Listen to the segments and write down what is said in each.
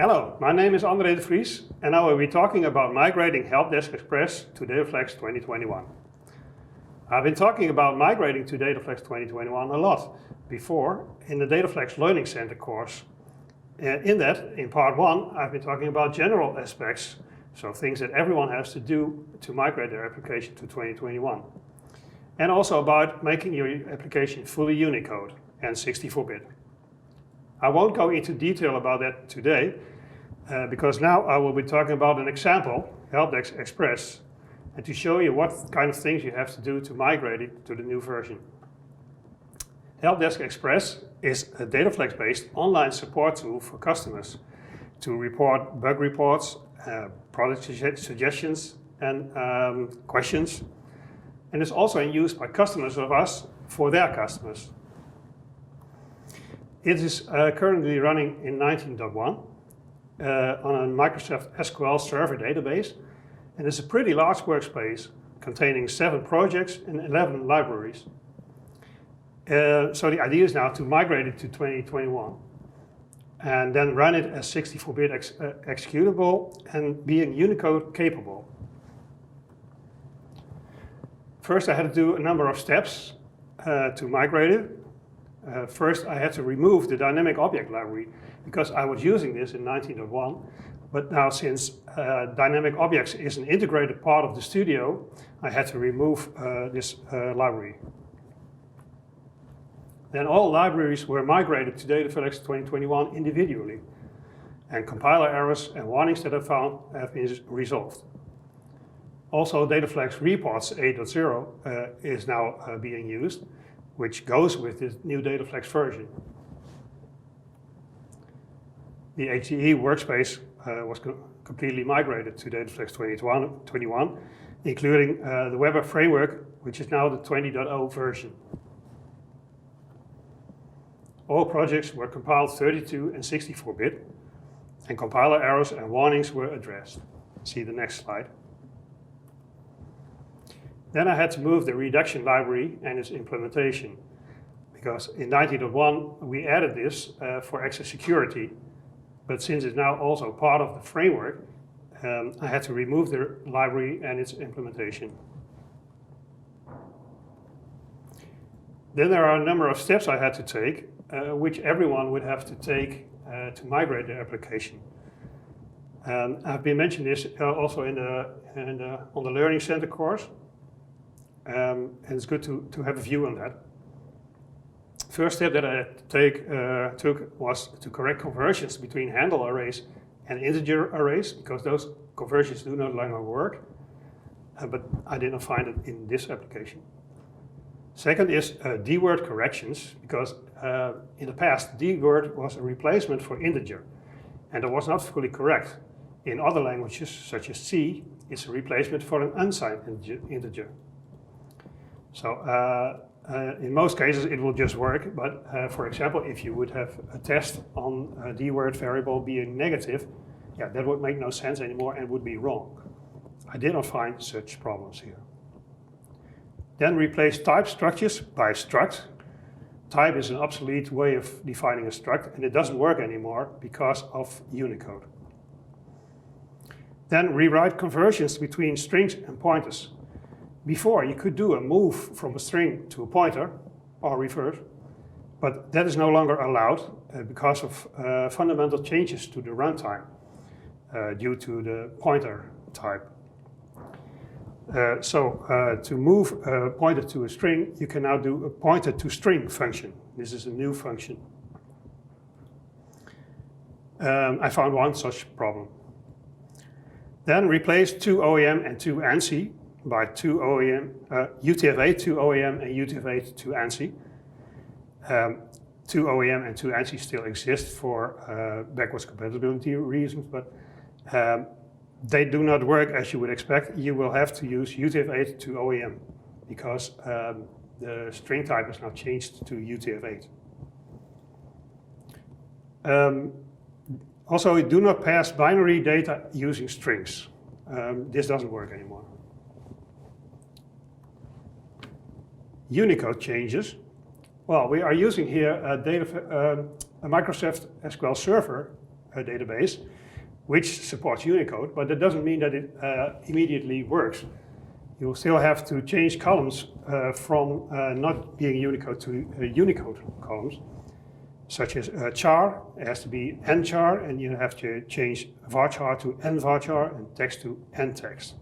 Hello, my name is André de Vries and I will be talking about migrating HelpDeskExpress to DataFlex 2021. I've been talking about migrating to DataFlex 2021 a lot before in the DataFlex Learning Center course. In part 1, I've been talking about general aspects, so things that everyone has to do to migrate their application to 2021. And also about making your application fully Unicode and 64-bit. I won't go into detail about that today, because now I will be talking about an example, HelpDeskExpress, and to show you what kind of things you have to do to migrate it to the new version. HelpDeskExpress is a DataFlex-based online support tool for customers to report bug reports, product suggestions, and questions. And it's also in use by customers of us for their customers. It is currently running in 19.1 on a Microsoft SQL Server database, and it's a pretty large workspace containing 7 projects and 11 libraries. So the idea is now to migrate it to 2021 and then run it as 64-bit executable and being Unicode capable. First, I had to do a number of steps to migrate it. First, I had to remove the dynamic object library because I was using this in 19.1, but now since dynamic objects is an integrated part of the studio, I had to remove this library. Then all libraries were migrated to DataFlex 2021 individually, and compiler errors and warnings that I found have been resolved. Also, DataFlex Reports 8.0 is now being used, which goes with this new DataFlex version. The HDE workspace was completely migrated to DataFlex 2021, including the Web App Framework, which is now the 20.0 version. All projects were compiled 32 and 64-bit, and compiler errors and warnings were addressed. See the next slide. Then I had to move the reduction library and its implementation, because in 19.1 we added this for extra security, but since it's now also part of the framework, I had to remove the library and its implementation. Then there are a number of steps I had to take, which everyone would have to take to migrate their application. I've been mentioning this also on the Learning Center course. And it's good to have a view on that. First step that I took was to correct conversions between handle arrays and integer arrays, because those conversions do no longer work, but I didn't find it in this application. Second is D-word corrections, because in the past D-word was a replacement for integer, and that was not fully correct. In other languages, such as C, it's a replacement for an unsigned integer. So in most cases it will just work, but for example, if you would have a test on a D-word variable being negative, yeah, that would make no sense anymore and would be wrong. I did not find such problems here. Then replace type structures by struct. Type is an obsolete way of defining a struct, and it doesn't work anymore because of Unicode. Then rewrite conversions between strings and pointers. Before, you could do a move from a string to a pointer, or reverse, but that is no longer allowed because of fundamental changes to the runtime due to the pointer type. To move a pointer to a string, you can now do a pointer to string function. This is a new function. I found one such problem. Then replace toOEM and toANSI by toOEM, UTF-8 toOEM and UTF-8 toANSI. toOEM and toANSI still exist for backwards compatibility reasons, but they do not work as you would expect. You will have to use UTF-8 toOEM because the string type is now changed to UTF-8. Also, do not pass binary data using strings. This doesn't work anymore. Unicode changes. Well, we are using here a Microsoft SQL Server database, which supports Unicode, but that doesn't mean that it immediately works. You'll still have to change columns from not being Unicode to Unicode columns, such as char. It has to be nchar, and you have to change varchar to nvarchar and text to ntext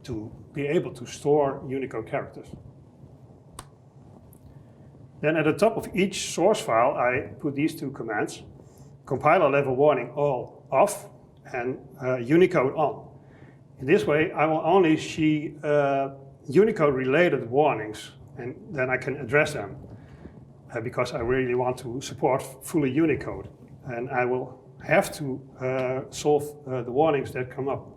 to be able to store Unicode characters. Then at the top of each source file, I put these two commands: compiler level warning all off and Unicode on. In this way, I will only see Unicode related warnings, and then I can address them because I really want to support fully Unicode, and I will have to solve the warnings that come up.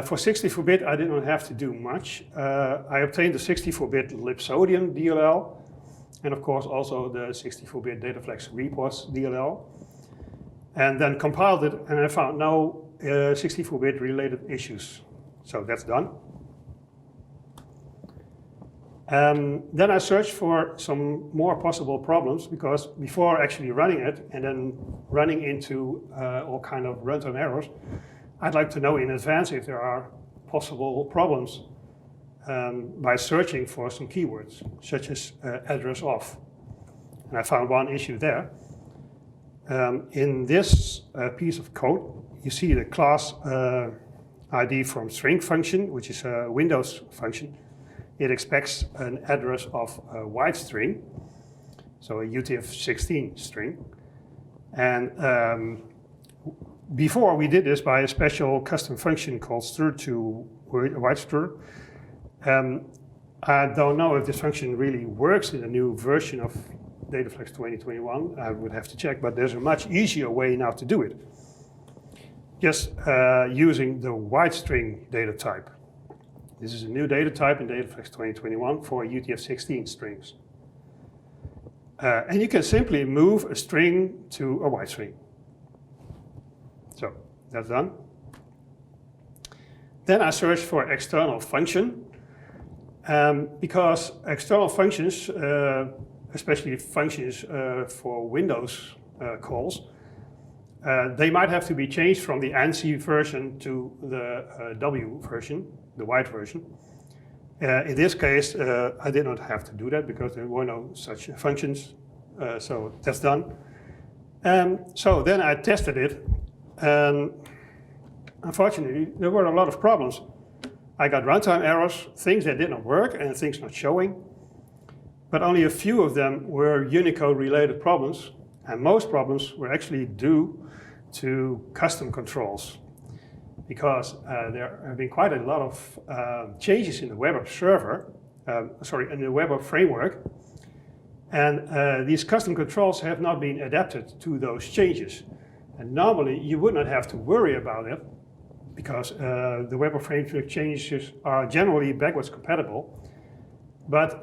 For 64-bit, I did not have to do much. I obtained the 64-bit Lipsodian DLL, and of course also the 64-bit DataFlex reports DLL, and then compiled it, and I found no 64-bit related issues. So that's done. Then I searched for some more possible problems, because before actually running it and then running into all kind of runtime errors, I'd like to know in advance if there are possible problems by searching for some keywords, such as address off. And I found one issue there. In this piece of code, you see the class ID from string function, which is a Windows function. It expects an address of a wide string, so a UTF-16 string. And before we did this by a special custom function called str to wide str. I don't know if this function really works in the new version of DataFlex 2021. I would have to check, but there's a much easier way now to do it. Just using the wide string data type. This is a new data type in DataFlex 2021 for UTF-16 strings. And you can simply move a string to a wide string. So that's done. Then I searched for external function, because external functions, especially functions for Windows calls, they might have to be changed from the ANSI version to the W version, the wide version. In this case, I did not have to do that because there were no such functions, so that's done. So then I tested it, and unfortunately, there were a lot of problems. I got runtime errors, things that did not work, and things not showing. But only a few of them were Unicode-related problems, and most problems were actually due to custom controls, because there have been quite a lot of changes in the web app server, in the web app framework, and these custom controls have not been adapted to those changes. And normally, you would not have to worry about it, because the web app framework changes are generally backwards compatible. But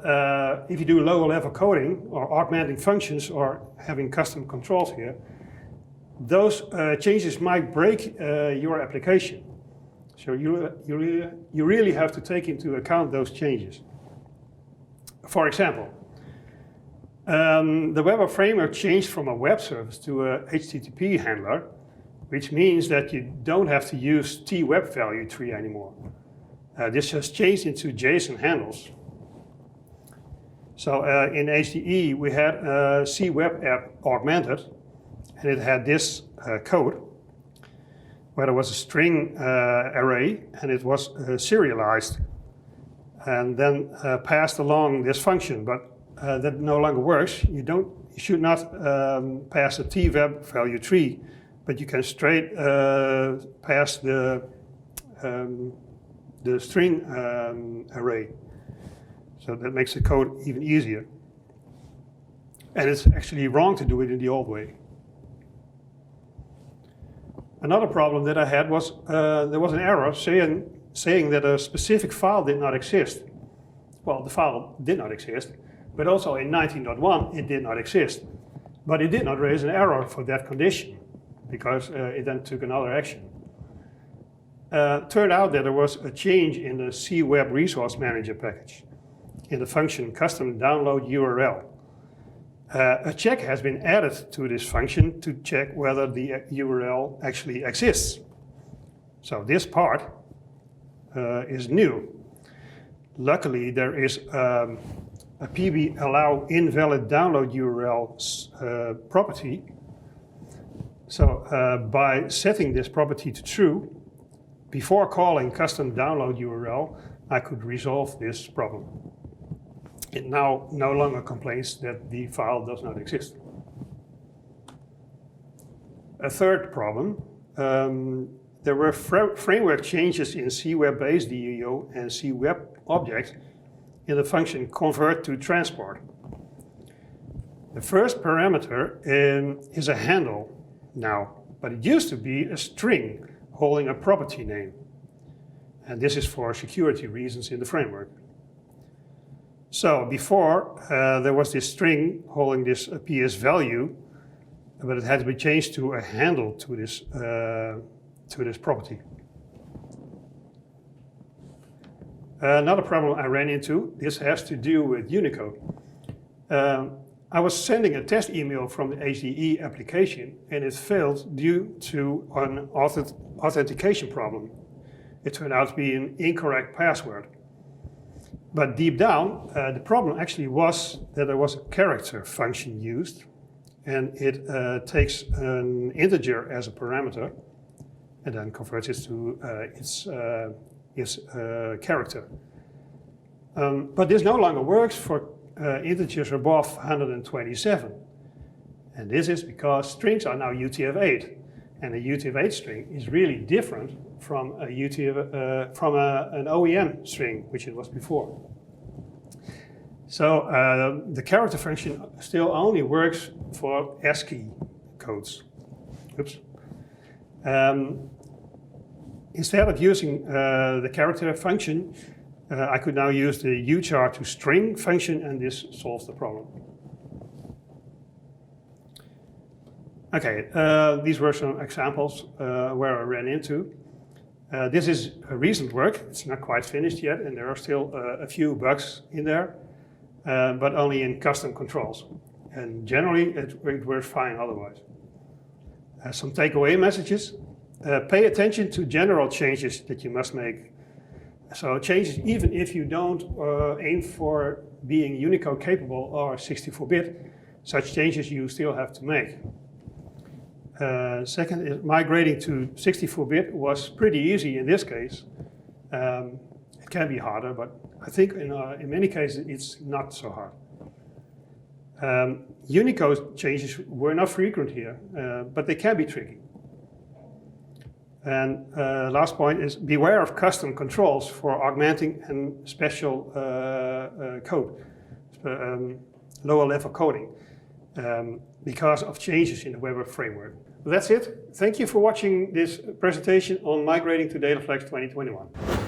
if you do lower level coding or augmenting functions or having custom controls here, those changes might break your application. So you really have to take into account those changes. For example, the web app framework changed from a web service to a HTTP handler, which means that you don't have to use tweb value tree anymore. This has changed into JSON handles. So in HDE, we had a CWeb app augmented, and it had this code, where there was a string array, and it was serialized, and then passed along this function, but that no longer works. You should not pass a tweb value tree, but you can straight pass the string array. So that makes the code even easier. And it's actually wrong to do it in the old way. Another problem that I had was there was an error saying that a specific file did not exist. Well, the file did not exist, but also in 19.1 it did not exist. But it did not raise an error for that condition, because it then took another action. Turned out that there was a change in the CWeb Resource Manager package in the function custom download URL. A check has been added to this function to check whether the URL actually exists. So this part is new. Luckily, there is a pb allow invalid download URL property. So by setting this property to true, before calling custom download URL, I could resolve this problem. It now no longer complains that the file does not exist. A third problem, there were framework changes in C-Web-based DEO and C-Web object in the function convert to transport. The first parameter is a handle now, but it used to be a string holding a property name. And this is for security reasons in the framework. So before, there was this string holding this PS value, but it had to be changed to a handle to this property. Another problem I ran into, this has to do with Unicode. I was sending a test email from the HDE application and it failed due to an authentication problem. It turned out to be an incorrect password. But deep down, the problem actually was that there was a character function used, and it takes an integer as a parameter and then converts it to its character. But this no longer works for integers above 127. And this is because strings are now UTF-8. And a UTF-8 string is really different from an OEM string, which it was before. So the character function still only works for ASCII codes. Oops. Instead of using the character function, I could now use the uchar to string function, and this solves the problem. Okay, these were some examples where I ran into. This is a recent work. It's not quite finished yet, and there are still a few bugs in there, but only in custom controls. And generally, it works fine otherwise. Some takeaway messages. Pay attention to general changes that you must make. So changes, even if you don't aim for being Unicode capable or 64-bit, such changes you still have to make. Second is migrating to 64-bit was pretty easy in this case. It can be harder, but I think in many cases it's not so hard. Unicode changes were not frequent here, but they can be tricky. And last point is beware of custom controls for augmenting and special code, lower level coding, because of changes in the Web framework. That's it. Thank you for watching this presentation on migrating to DataFlex 2021.